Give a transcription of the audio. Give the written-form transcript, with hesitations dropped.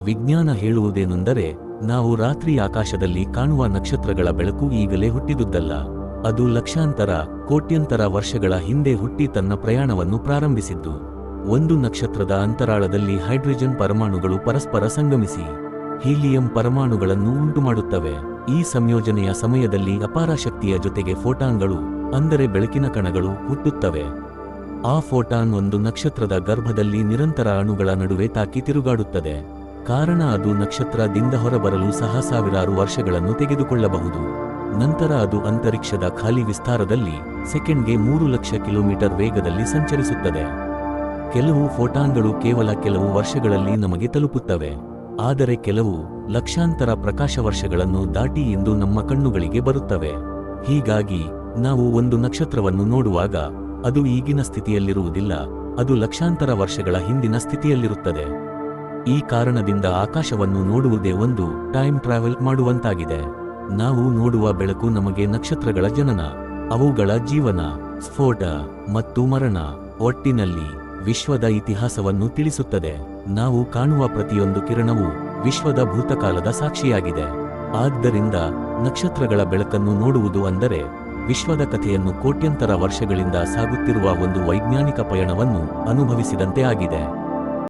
ವಿಜ್ಞಾನ ಹೇಳುವುದೇನೆಂದರೆ, ನಾವು ರಾತ್ರಿ ಆಕಾಶದಲ್ಲಿ ಕಾಣುವ ನಕ್ಷತ್ರಗಳ ಬೆಳಕು ಈಗಲೇ ಹುಟ್ಟಿದುದಲ್ಲ. ಅದು ಲಕ್ಷಾಂತರ, ಕೋಟ್ಯಂತರ ವರ್ಷಗಳ ಹಿಂದೆ ಹುಟ್ಟಿ ತನ್ನ ಪ್ರಯಾಣವನ್ನು ಪ್ರಾರಂಭಿಸಿದ್ದು. ಒಂದು ನಕ್ಷತ್ರದ ಅಂತರಾಳದಲ್ಲಿ ಹೈಡ್ರೋಜನ್ ಪರಮಾಣುಗಳು ಪರಸ್ಪರ ಸಂಗಮಿಸಿ ಹೀಲಿಯಂ ಪರಮಾಣುಗಳನ್ನು ಉಂಟುಮಾಡುತ್ತವೆ. ಈ ಸಂಯೋಜನೆಯ ಸಮಯದಲ್ಲಿ ಅಪಾರ ಶಕ್ತಿಯ ಜೊತೆಗೆ ಫೋಟಾನ್ಗಳು, ಅಂದರೆ ಬೆಳಕಿನ ಕಣಗಳು, ಹುಟ್ಟುತ್ತವೆ. ಆ ಫೋಟಾನ್ ಒಂದು ನಕ್ಷತ್ರದ ಗರ್ಭದಲ್ಲಿ ನಿರಂತರ ಅಣುಗಳ ನಡುವೆ ತಾಕಿ ತಿರುಗಾಡುತ್ತದೆ. ಕಾರಣ ಅದು ನಕ್ಷತ್ರದಿಂದ ಹೊರಬರಲು ಸಹ ಸಾವಿರಾರು ವರ್ಷಗಳನ್ನು ತೆಗೆದುಕೊಳ್ಳಬಹುದು. ನಂತರ ಅದು ಅಂತರಿಕ್ಷದ ಖಾಲಿ ವಿಸ್ತಾರದಲ್ಲಿ ಸೆಕೆಂಡ್ಗೆ 3 ಲಕ್ಷ ಕಿಲೋಮೀಟರ್ ವೇಗದಲ್ಲಿ ಸಂಚರಿಸುತ್ತದೆ. ಕೆಲವು ಫೋಟಾನ್ಗಳು ಕೇವಲ ಕೆಲವು ವರ್ಷಗಳಲ್ಲಿ ನಮಗೆ ತಲುಪುತ್ತವೆ, ಆದರೆ ಕೆಲವು ಲಕ್ಷಾಂತರ ಪ್ರಕಾಶ ವರ್ಷಗಳನ್ನು ದಾಟಿ ಇಂದು ನಮ್ಮ ಕಣ್ಣುಗಳಿಗೆ ಬರುತ್ತವೆ. ಹೀಗಾಗಿ ನಾವು ಒಂದು ನಕ್ಷತ್ರವನ್ನು ನೋಡುವಾಗ ಅದು ಈಗಿನ ಸ್ಥಿತಿಯಲ್ಲಿರುವುದಿಲ್ಲ, ಅದು ಲಕ್ಷಾಂತರ ವರ್ಷಗಳ ಹಿಂದಿನ ಸ್ಥಿತಿಯಲ್ಲಿರುತ್ತದೆ. ಈ ಕಾರಣದಿಂದ ಆಕಾಶವನ್ನು ನೋಡುವುದೇ ಒಂದು ಟೈಮ್ ಟ್ರಾವೆಲ್ ಮಾಡುವಂತಾಗಿದೆ. ನಾವು ನೋಡುವ ಬೆಳಕು ನಮಗೆ ನಕ್ಷತ್ರಗಳ ಜನನ, ಅವುಗಳ ಜೀವನ, ಸ್ಫೋಟ ಮತ್ತು ಮರಣ, ಒಟ್ಟಿನಲ್ಲಿ ವಿಶ್ವದ ಇತಿಹಾಸವನ್ನು ತಿಳಿಸುತ್ತದೆ. ನಾವು ಕಾಣುವ ಪ್ರತಿಯೊಂದು ಕಿರಣವೂ ವಿಶ್ವದ ಭೂತಕಾಲದ ಸಾಕ್ಷಿಯಾಗಿದೆ. ಆದ್ದರಿಂದ ನಕ್ಷತ್ರಗಳ ಬೆಳಕನ್ನು ನೋಡುವುದು ಅಂದರೆ ವಿಶ್ವದ ಕಥೆಯನ್ನು ಕೋಟ್ಯಂತರ ವರ್ಷಗಳಿಂದ ಸಾಗುತ್ತಿರುವ ಒಂದು ವೈಜ್ಞಾನಿಕ ಪಯಣವನ್ನು ಅನುಭವಿಸಿದಂತೆ ಆಗಿದೆ.